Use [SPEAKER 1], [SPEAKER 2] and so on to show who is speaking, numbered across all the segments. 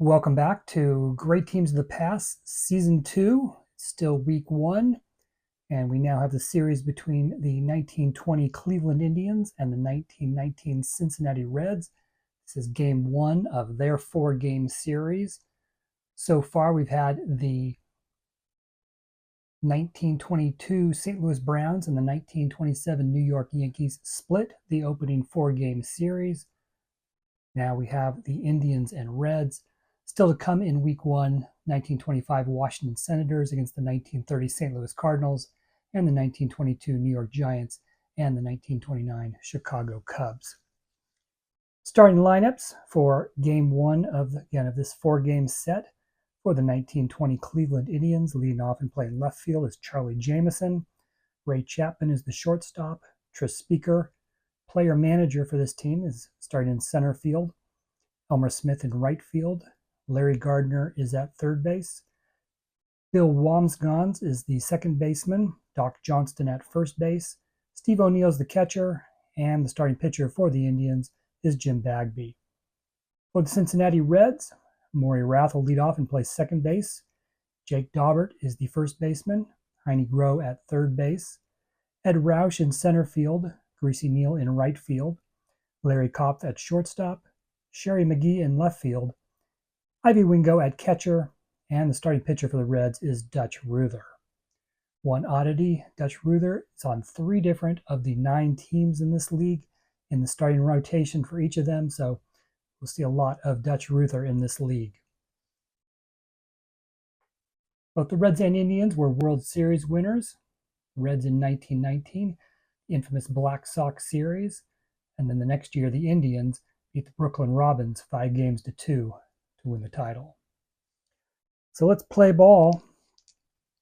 [SPEAKER 1] Welcome back to Great Teams of the Past, Season 2, still Week 1, and we now have the series between the 1920 Cleveland Indians and the 1919 Cincinnati Reds. This is Game 1 of their 4-game series. So far, we've had the 1922 St. Louis Browns and the 1927 New York Yankees split the opening 4-game series. Now we have the Indians and Reds. Still to come in Week 1, 1925 Washington Senators against the 1930 St. Louis Cardinals and the 1922 New York Giants and the 1929 Chicago Cubs. Starting lineups for Game 1 of this 4-game set for the 1920 Cleveland Indians. Leading off and playing left field is Charlie Jameson. Ray Chapman is the shortstop. Tris Speaker, player manager for this team, is starting in center field. Elmer Smith in right field. Larry Gardner is at third base. Bill Wamsgans is the second baseman. Doc Johnston at first base. Steve O'Neill is the catcher. And the starting pitcher for the Indians is Jim Bagby. For the Cincinnati Reds, Maury Rath will lead off and play second base. Jake Daubert is the first baseman. Heine Groh at third base. Ed Roush in center field. Greasy Neal in right field. Larry Kopf at shortstop. Sherry McGee in left field. Ivy Wingo at catcher, and the starting pitcher for the Reds is Dutch Ruther. One oddity, Dutch Ruther is on 3 different of the 9 teams in this league in the starting rotation for each of them, so we'll see a lot of Dutch Ruther in this league. Both the Reds and Indians were World Series winners. Reds in 1919, the infamous Black Sox series, and then the next year the Indians beat the Brooklyn Robins 5-2 to win the title. So let's play ball.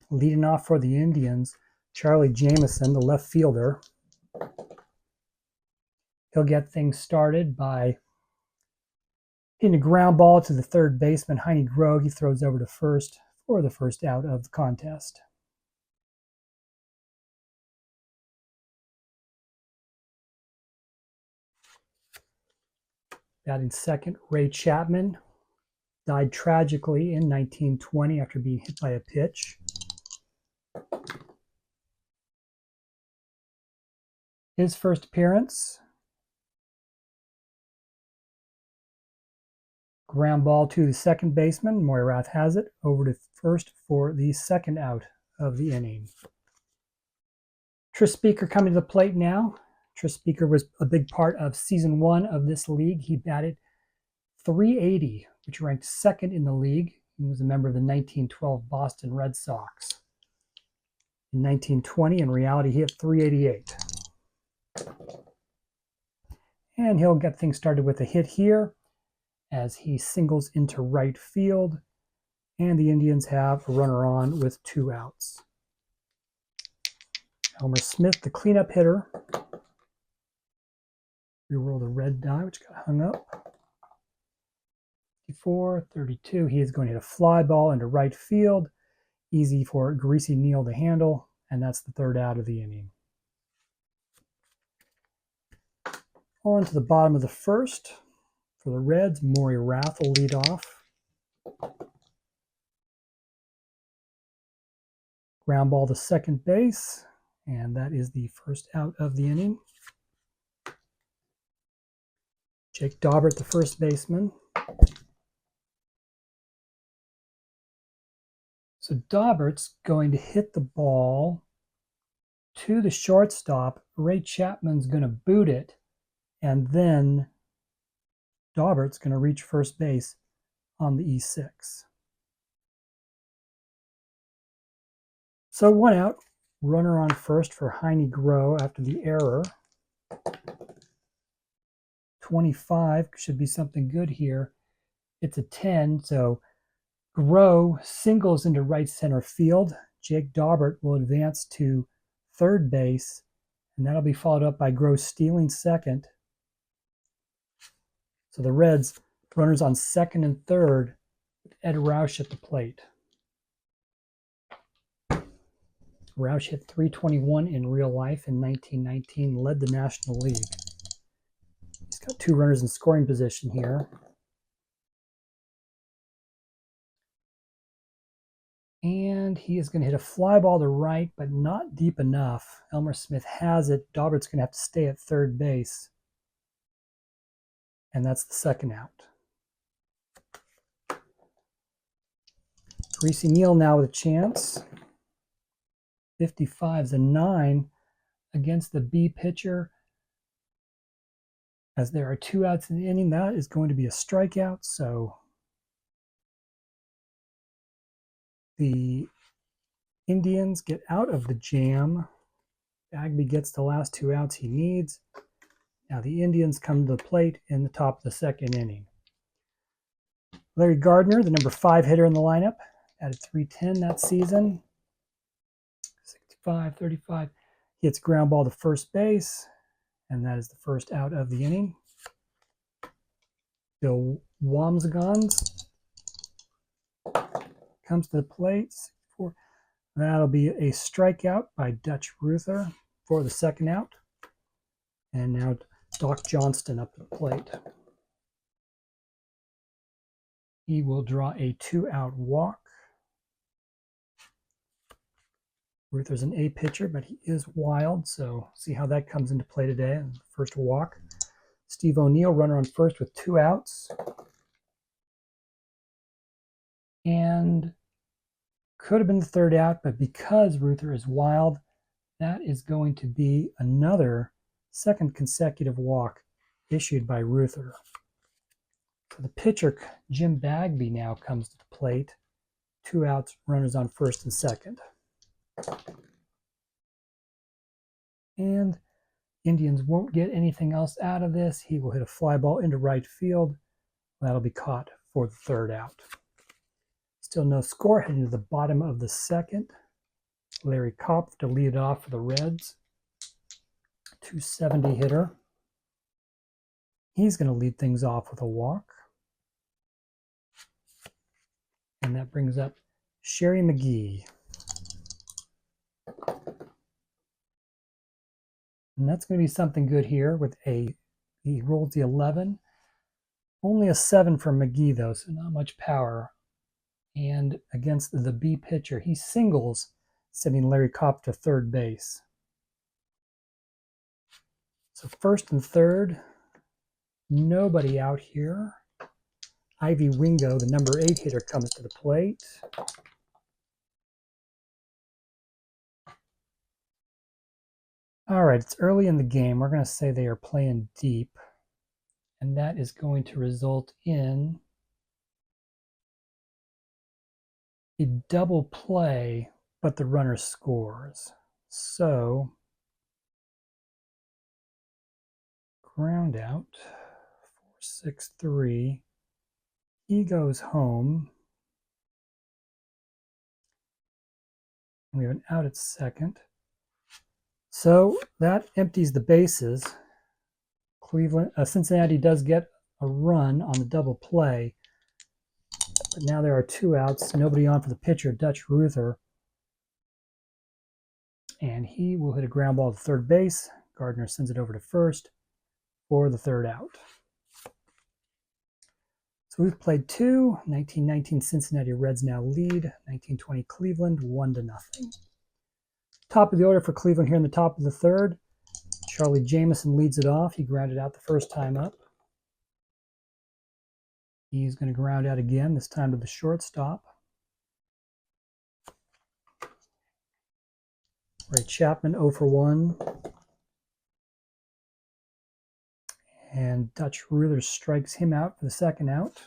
[SPEAKER 1] Leading off for the Indians, Charlie Jameson, the left fielder. He'll get things started by hitting a ground ball to the third baseman, Heine Groh. He throws over to first for the first out of the contest. Batting second, Ray Chapman died tragically in 1920 after being hit by a pitch. His first appearance, ground ball to the second baseman. Maury Rath has it over to first for the second out of the inning. Tris Speaker coming to the plate now. Tris Speaker was a big part of Season 1 of this league. He batted .380, which ranked second in the league. He was a member of the 1912 Boston Red Sox. In 1920, in reality, he hit .388. And he'll get things started with a hit here as he singles into right field. And the Indians have a runner on with 2 outs. Elmer Smith, the cleanup hitter. Reroll the red die, which got hung up. 32. He is going to hit a fly ball into right field. Easy for Greasy Neal to handle, and that's the third out of the inning. On to the bottom of the first. For the Reds, Maury Rath will lead off. Ground ball to second base, and that is the first out of the inning. Jake Daubert, the first baseman. So Daubert's going to hit the ball to the shortstop. Ray Chapman's going to boot it, and then Daubert's going to reach first base on the E6. So 1 out, runner on first for Heine Groh after the error. 25 should be something good here. It's a 10, so Groh singles into right center field. Jake Daubert will advance to third base, and that'll be followed up by Groh stealing second. So the Reds, runners on second and third, with Ed Roush at the plate. Roush hit .321 in real life in 1919, led the National League. He's got 2 runners in scoring position here. And he is going to hit a fly ball to right, but not deep enough. Elmer Smith has it. Daubert's going to have to stay at third base. And that's the second out. Greasy Neal now with a chance. 55's a 9 against the B pitcher. As there are 2 outs in the inning, that is going to be a strikeout. So the Indians get out of the jam. Bagby gets the last 2 outs he needs. Now the Indians come to the plate in the top of the second inning. Larry Gardner, the number 5 hitter in the lineup, added .310 that season. 65, 35. He hits ground ball to first base, and that is the first out of the inning. Bill Wamsgans comes to the plate. That'll be a strikeout by Dutch Ruther for the second out. And now Doc Johnston up to the plate. He will draw a 2-out walk. Ruther's an A pitcher, but he is wild, so see how that comes into play today. First walk. Steve O'Neill, runner on first with 2 outs. And could have been the third out, but because Ruther is wild, that is going to be another second consecutive walk issued by Ruther. So the pitcher, Jim Bagby, now comes to the plate. 2 outs, runners on first and second. And Indians won't get anything else out of this. He will hit a fly ball into right field. That'll be caught for the third out. Still no score, heading to the bottom of the second. Larry Kopf to lead it off for the Reds. 270 hitter. He's going to lead things off with a walk. And that brings up Sherry McGee. And that's going to be something good here with he rolls the 11. Only a 7 for McGee, though, so not much power. And against the B pitcher, he singles, sending Larry Kopf to third base. So first and third, nobody out here. Ivy Wingo, the number 8 hitter, comes to the plate. All right, it's early in the game. We're going to say they are playing deep, and that is going to result in a double play, but the runner scores. So, ground out, 4-6-3. He goes home. We have an out at second. So that empties the bases. Cincinnati does get a run on the double play, but now there are 2 outs, nobody on for the pitcher, Dutch Ruther, and he will hit a ground ball to third base. Gardner sends it over to first for the third out. So we've played 2. 1919 Cincinnati Reds now lead. 1920 Cleveland 1-0. Top of the order for Cleveland here in the top of the third. Charlie Jameson leads it off. He grounded out the first time up. He's going to ground out again, this time to the shortstop. Ray Chapman 0 for 1. And Dutch Ruther strikes him out for the second out.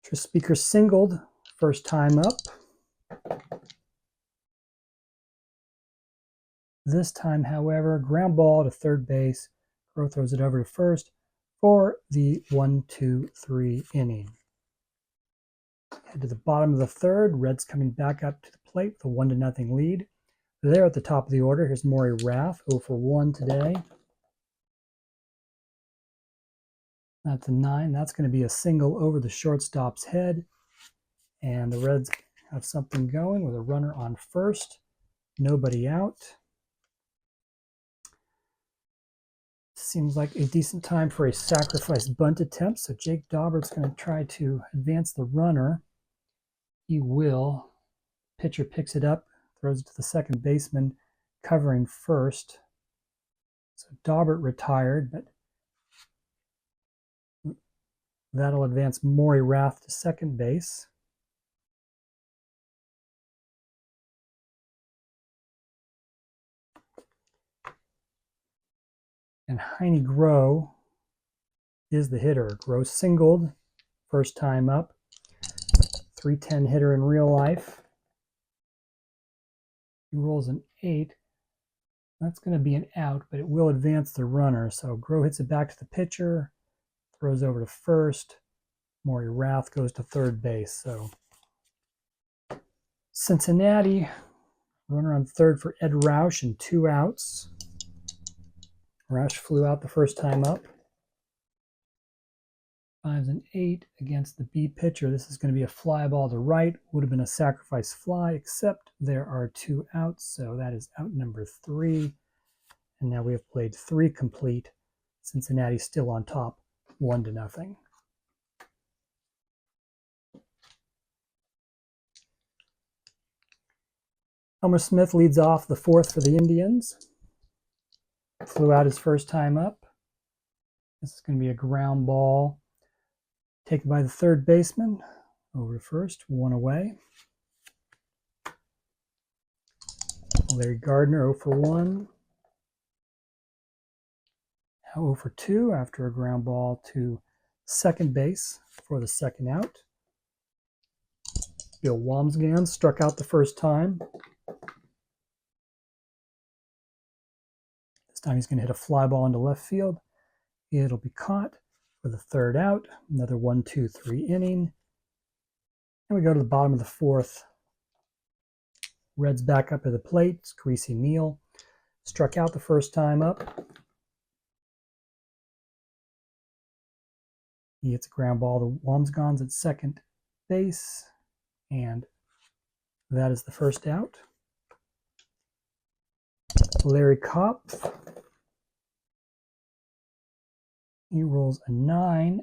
[SPEAKER 1] Trispeaker singled first time up. This time, however, ground ball to third base. Crow throws it over to first for the 1-2-3 inning. Head to the bottom of the third. Reds coming back up to the plate with a 1-0 lead. There at the top of the order, here's Maury Raff, 0 for 1 today. That's a 9. That's going to be a single over the shortstop's head. And the Reds have something going with a runner on first. Nobody out. Seems like a decent time for a sacrifice bunt attempt. So Jake Daubert's going to try to advance the runner. He will. Pitcher picks it up, throws it to the second baseman, covering first. So Daubert retired, but that'll advance Maury Rath to second base. And Heine Groh is the hitter. Groh singled, first time up. 310 hitter in real life. He rolls an 8. That's going to be an out, but it will advance the runner. So Groh hits it back to the pitcher, throws over to first. Maury Rath goes to third base. So Cincinnati, runner on third for Ed Roush and 2 outs. Roush flew out the first time up. 5s and 8 against the B pitcher. This is going to be a fly ball to right. Would have been a sacrifice fly, except there are 2 outs. So that is out number 3. And now we have played 3 complete. Cincinnati still on top, 1-0. Elmer Smith leads off the 4th for the Indians. Flew out his first time up. This is going to be a ground ball taken by the third baseman. Over to first, 1 away. Larry Gardner 0 for 1. Now 0 for 2 after a ground ball to second base for the second out. Bill Wamsgans struck out the first time. This time he's going to hit a fly ball into left field. It'll be caught for the third out. Another 1-2-3 inning. And we go to the bottom of the 4th. Reds back up at the plate. It's Greasy Neal. Struck out the first time up. He hits a ground ball to Wamsgans at second base. And that is the first out. Larry Kopf. He rolls a 9.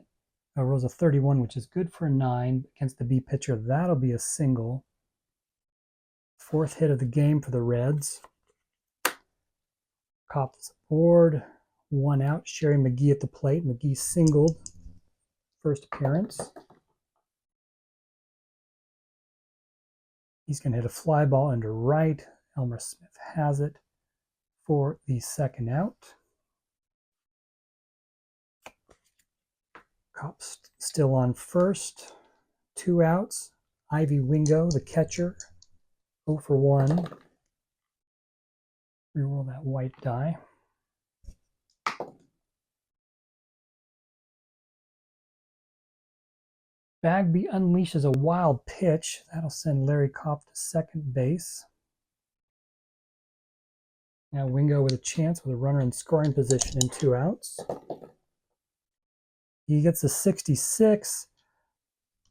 [SPEAKER 1] Rolls a 31, which is good for a 9 against the B pitcher. That'll be a single. 4th hit of the game for the Reds. Kopf is aboard. 1 out. Sherry McGee at the plate. McGee singled. First appearance. He's going to hit a fly ball under right. Elmer Smith has it for the second out. Kopf still on first. 2 outs. Ivy Wingo, the catcher, 0 for 1. Reroll that white die. Bagby unleashes a wild pitch. That'll send Larry Kopf to second base. Now Wingo with a chance with a runner in scoring position and 2 outs. He gets a 66.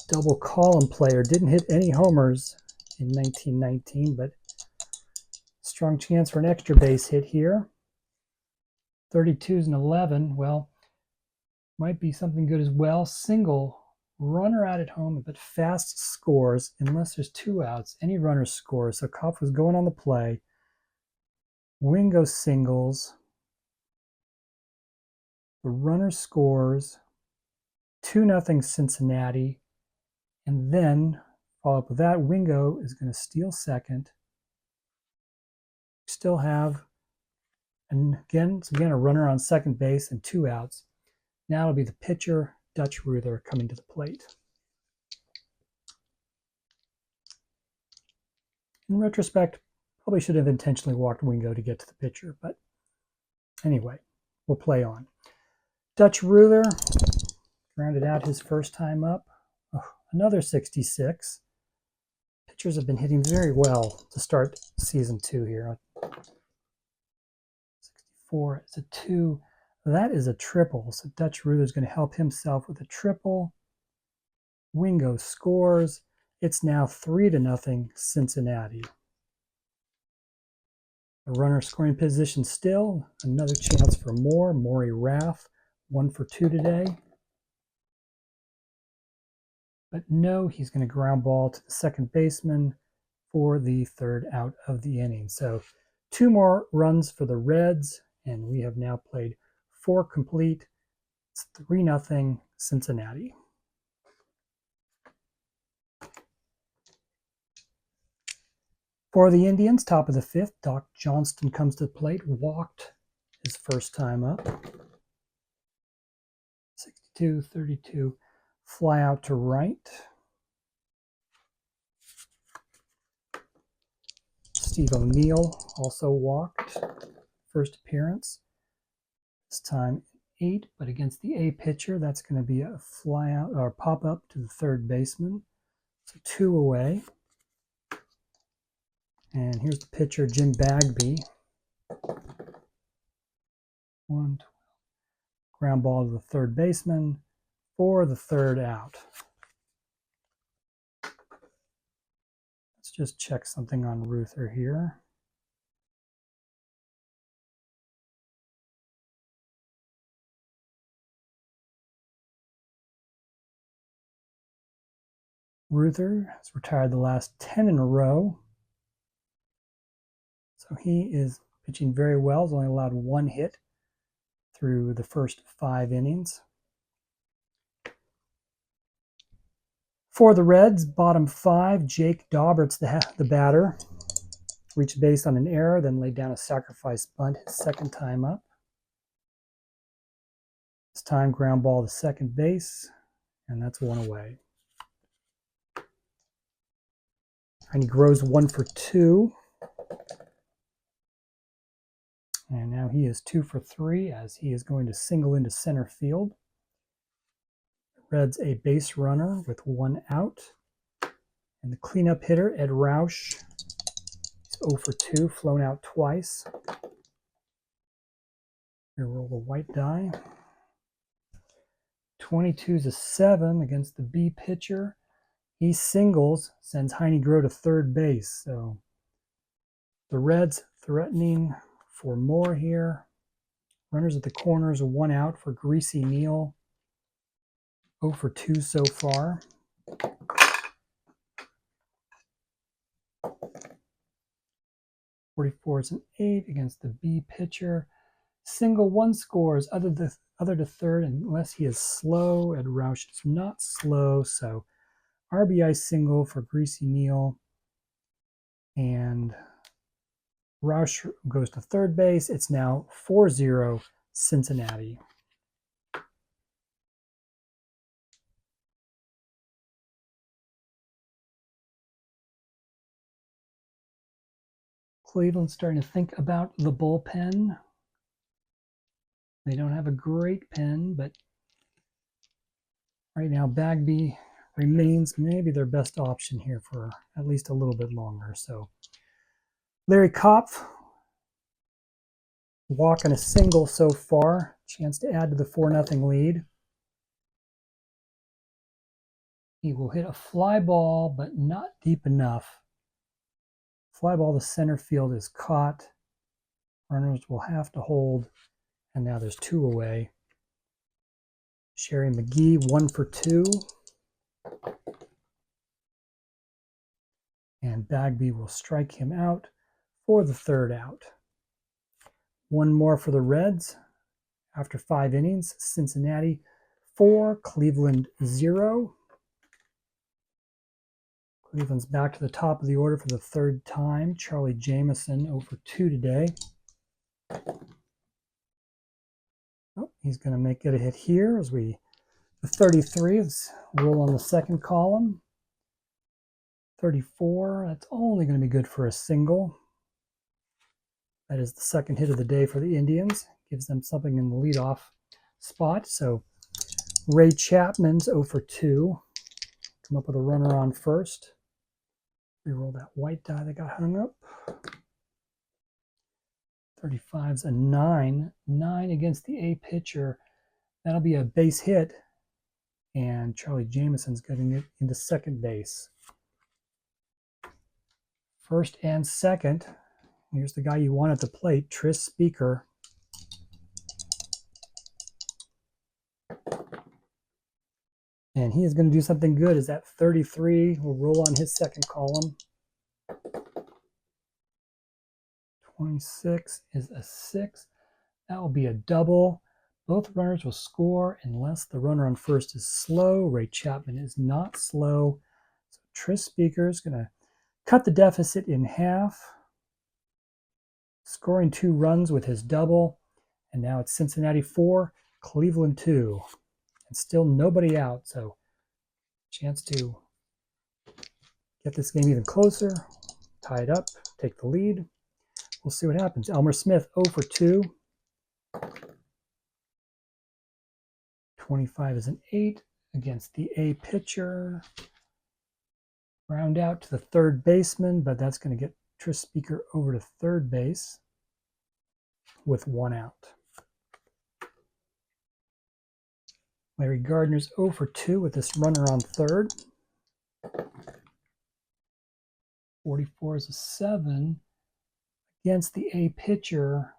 [SPEAKER 1] Double column player. Didn't hit any homers in 1919, but strong chance for an extra base hit here. 32s and 11. Well, might be something good as well. Single. Runner out at home, but fast scores unless there's 2 outs. Any runner scores. So Kopf was going on the play. Wingo singles. The runner scores. 2-0 Cincinnati. And then, follow up with that, Wingo is going to steal second. Still have, and again, a runner on second base and 2 outs. Now it'll be the pitcher, Dutch Ruther, coming to the plate. In retrospect, probably should have intentionally walked Wingo to get to the pitcher, but anyway, we'll play on. Dutch Ruther rounded out his first time up. Oh, another 66. Pitchers have been hitting very well to start season 2 here. 64 is a 2. That is a triple, so Dutch Ruther is going to help himself with a triple. Wingo scores. It's now 3-0 Cincinnati. A runner scoring position still. Another chance for more. Maury Rath, 1 for 2 today. But no, he's going to ground ball to the second baseman for the third out of the inning. So 2 more runs for the Reds, and we have now played 4 complete. It's 3-0 Cincinnati. For the Indians, top of the 5th, Doc Johnston comes to the plate, walked his first time up. 62-32, fly out to right. Steve O'Neill also walked, first appearance. This time 8, but against the A pitcher, that's going to be a fly out or pop up to the third baseman. So 2 away. And here's the pitcher, Jim Bagby. 1, ground ball to the third baseman for the third out. Let's just check something on Ruther here. Ruther has retired the last 10 in a row. So he is pitching very well. He's only allowed 1 hit through the first 5 innings. For the Reds, bottom 5, Jake Daubert's the batter. Reached base on an error, then laid down a sacrifice bunt his second time up. This time, ground ball to second base, and that's 1 away. And he grows 1 for 2. And now he is 2 for 3 as he is going to single into center field. Reds a base runner with 1 out. And the cleanup hitter, Ed Roush, is 0 for 2, flown out twice. We roll the white die. 22's a 7 against the B pitcher. He singles, sends Heine Groh to third base. So the Reds threatening for more here. Runners at the corners, 1 out for Greasy Neal. 0 for 2 so far. .44 is an 8 against the B pitcher. Single, 1 scores, other to third, unless he is slow. Ed Roush is not slow, so RBI single for Greasy Neal. And Roush goes to third base. It's now 4-0 Cincinnati. Cleveland's starting to think about the bullpen. They don't have a great pen, but right now Bagby remains maybe their best option here for at least a little bit longer. So Larry Kopf, walk and a single so far. Chance to add to the 4-0 lead. He will hit a fly ball, but not deep enough. Fly ball to center field is caught. Runners will have to hold. And now there's 2 away. Sherry McGee, 1 for 2. And Bagby will strike him out for the third out. 1 more for the Reds. After 5 innings, Cincinnati 4, Cleveland 0. Cleveland's back to the top of the order for the 3rd time. Charlie Jameson 0 for 2 today. Oh, he's going to get a hit here as the 33. Let's roll on the second column. 34, that's only going to be good for a single. That is the 2nd hit of the day for the Indians. Gives them something in the leadoff spot. So Ray Chapman's 0 for 2. Come up with a runner on first. Reroll that white die that got hung up. 35's a 9. 9 against the A pitcher. That'll be a base hit. And Charlie Jameson's getting it into second base. First and second. Here's the guy you want at the plate, Tris Speaker. And he is going to do something good. Is that 33 will roll on his second column. 26 is a 6. That will be a double. Both runners will score unless the runner on first is slow. Ray Chapman is not slow. So Tris Speaker is going to cut the deficit in half, scoring 2 runs with his double. And now it's Cincinnati 4, Cleveland 2. And still nobody out, so chance to get this game even closer, tie it up, take the lead. We'll see what happens. Elmer Smith 0 for 2. 25 is an 8 against the A pitcher. Round out to the third baseman, but that's going to get Tris Speaker over to third base with 1 out. Larry Gardner's 0 for 2 with this runner on third. 44 is a 7 against the A pitcher.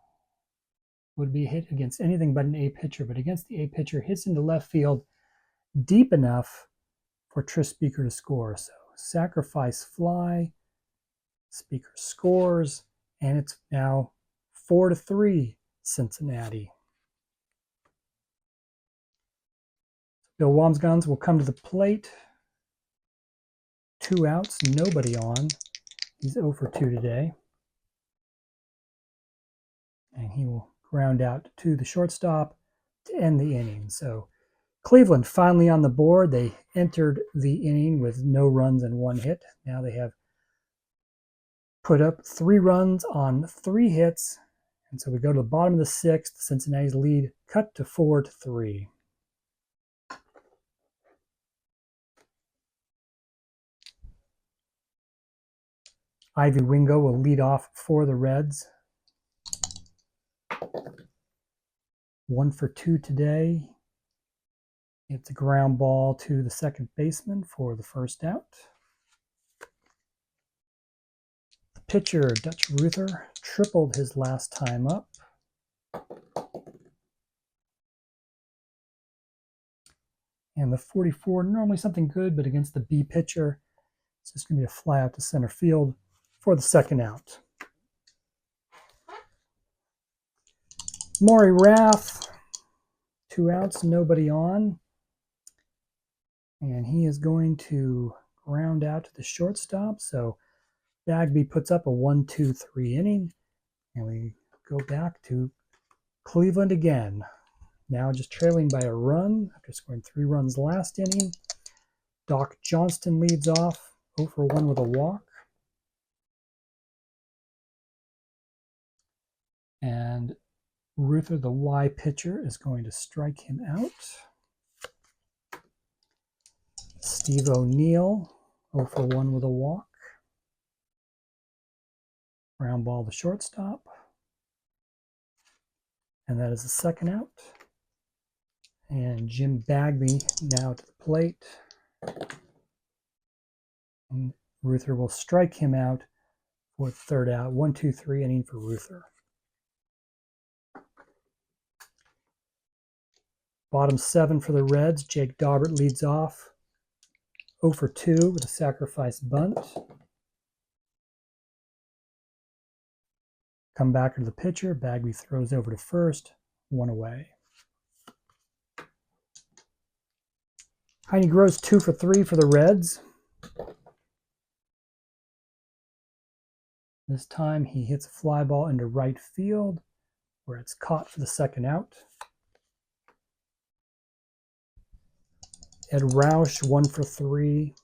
[SPEAKER 1] Would be a hit against anything but an A pitcher, but against the A pitcher, hits into left field deep enough for Tris Speaker to score. So sacrifice fly, Speaker scores, and it's now 4-3 Cincinnati. Bill Wambsgans will come to the plate. 2 outs, nobody on. He's 0 for 2 today. And he will ground out to the shortstop to end the inning. So Cleveland finally on the board. They entered the inning with no runs and 1 hit. Now they have put up 3 runs on 3 hits. And so we go to the bottom of the 6th. Cincinnati's lead cut to 4-3. Ivy Wingo will lead off for the Reds. 1 for 2 today. It's a ground ball to the second baseman for the first out. The pitcher, Dutch Ruther, tripled his last time up. And the 44, normally something good, but against the B pitcher, it's just going to be a fly out to center field for the second out. Maury Rath, 2 outs, nobody on. And he is going to ground out to the shortstop. So Bagby puts up a 1-2-3 inning. And we go back to Cleveland again. Now just trailing by a run after scoring 3 runs last inning. Doc Johnston leads off, 0 for 1 with a walk. And Ruther, the Y pitcher, is going to strike him out. Steve O'Neill, 0 for 1 with a walk. Ground ball to shortstop. And that is the second out. And Jim Bagby now to the plate. And Ruther will strike him out for the third out. 1-2-3 inning for Ruther. Bottom 7 for the Reds. Jake Daubert leads off. 0 for 2 with a sacrifice bunt. Come back to the pitcher. Bagby throws over to first. 1 away. Heine Gross 2 for 3 for the Reds. This time he hits a fly ball into right field where it's caught for the second out. Ed Roush 1 for 3.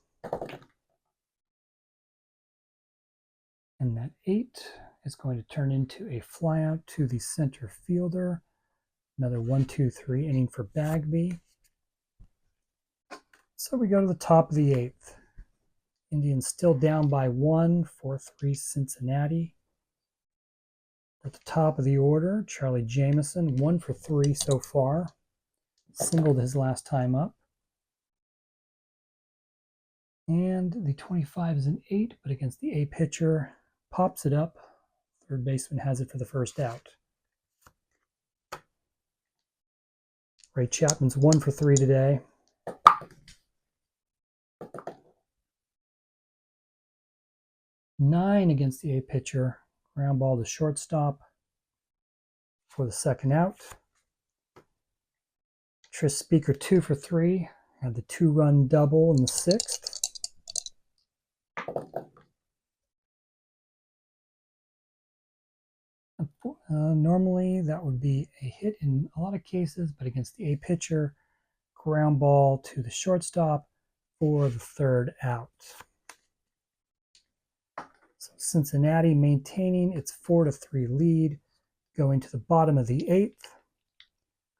[SPEAKER 1] And that 8 is going to turn into a flyout to the center fielder. Another 1-2-3 inning for Bagby. So we go to the top of the 8th. Indians still down by 1, 4-3 Cincinnati. At the top of the order, Charlie Jameson, 1 for 3 so far. Singled his last time up. And the 25 is an 8, but against the A pitcher, pops it up. Third baseman has it for the first out. Ray Chapman's 1 for 3 today. 9 against the A pitcher. Ground ball to shortstop for the second out. Tris Speaker 2 for 3. Had the 2-run double in the 6th. Normally that would be a hit in a lot of cases, but against the A pitcher, ground ball to the shortstop for the third out. So Cincinnati maintaining its 4-3 lead, going to the bottom of the 8th.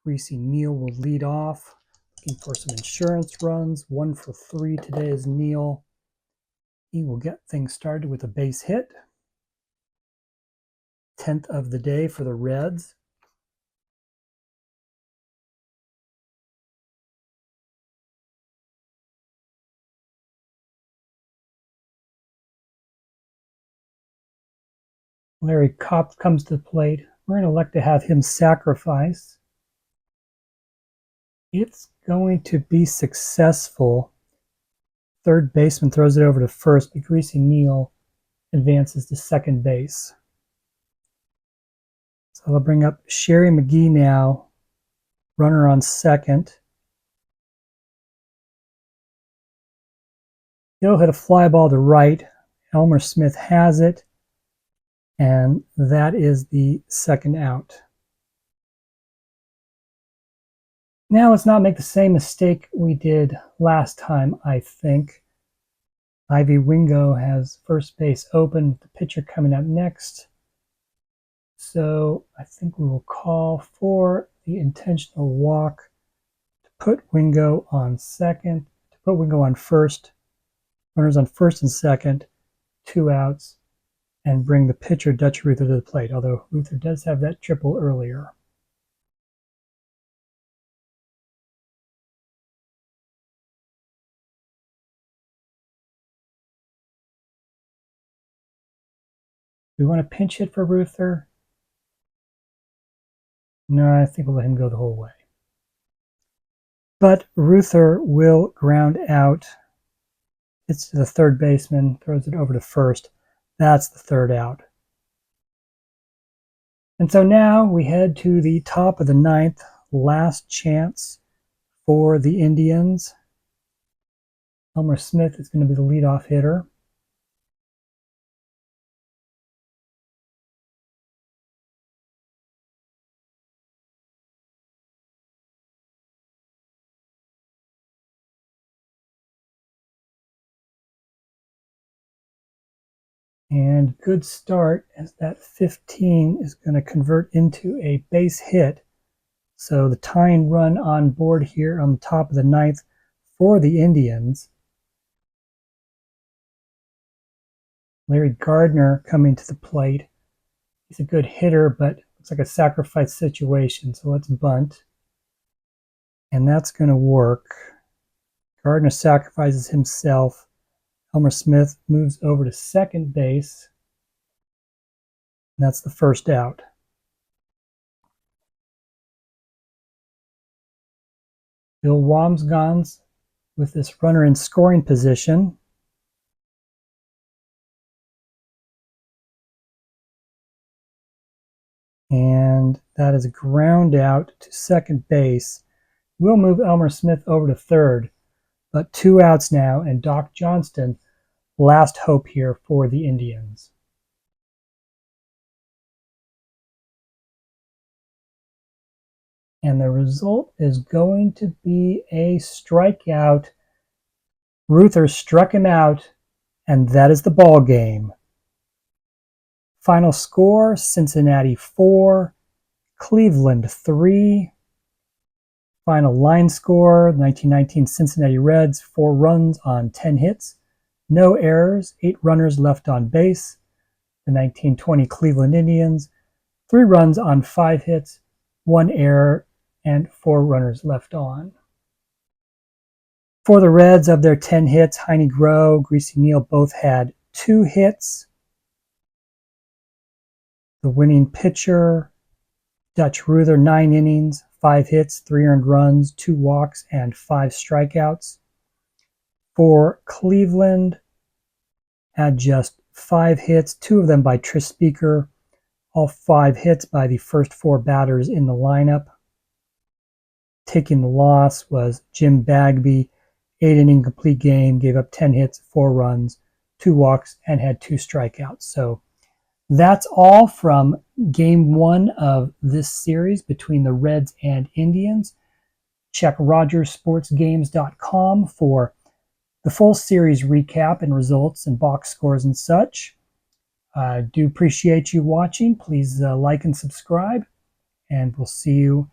[SPEAKER 1] Greasy Neal will lead off, looking for some insurance runs. 1 for 3 today is Neal. He will get things started with a base hit. 10th of the day for the Reds. Larry Kopp comes to the plate. We're going to elect to have him sacrifice. It's going to be successful. Third baseman throws it over to first, but Greasy Neal advances to second base. So I'll bring up Sherry McGee now, runner on second. He'll hit a fly ball to right. Elmer Smith has it, and that is the second out. Now let's not make the same mistake we did last time, I think. Ivy Wingo has first base open with the pitcher coming up next. So I think we will call for the intentional walk to put Wingo on second, to put Wingo on first, runners on first and second, 2 outs, and bring the pitcher Dutch Ruther to the plate, although Ruther does have that triple earlier. Do we want to pinch hit for Ruther? No, I think we'll let him go the whole way. But Ruther will ground out. It's to the third baseman, throws it over to first. That's the third out. And so now we head to the top of the 9th, last chance for the Indians. Elmer Smith is going to be the leadoff hitter. And good start, as that 15 is going to convert into a base hit. So the tying run on board here on the top of the 9th for the Indians. Larry Gardner coming to the plate. He's a good hitter, but it's like a sacrifice situation. So let's bunt. And that's going to work. Gardner sacrifices himself. Elmer Smith moves over to second base. And that's the first out. Bill Wamsgans with this runner in scoring position. And that is a ground out to second base. We'll move Elmer Smith over to third. But 2 outs now, and Doc Johnston, last hope here for the Indians. And the result is going to be a strikeout. Ruther struck him out, and that is the ball game. Final score, Cincinnati 4, Cleveland 3. Final line score, 1919 Cincinnati Reds, 4 runs on 10 hits, no errors, 8 runners left on base. The 1920 Cleveland Indians, 3 runs on 5 hits, 1 error, and 4 runners left on. For the Reds, of their 10 hits, Heine Groh, Greasy Neal both had 2 hits. The winning pitcher, Dutch Ruther, 9 innings, 5 hits, 3 earned runs, 2 walks, and 5 strikeouts. For Cleveland, had just 5 hits, 2 of them by Tris Speaker, all 5 hits by the first 4 batters in the lineup. Taking the loss was Jim Bagby, 8 inning complete game, gave up 10 hits, 4 runs, 2 walks, and had 2 strikeouts. So that's all from game 1 of this series between the Reds and Indians. Check RogersSportsGames.com for the full series recap and results and box scores and such. Do appreciate you watching. Please like and subscribe, and we'll see you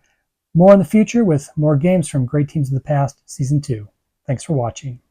[SPEAKER 1] more in the future with more games from Great Teams of the Past Season 2. Thanks for watching.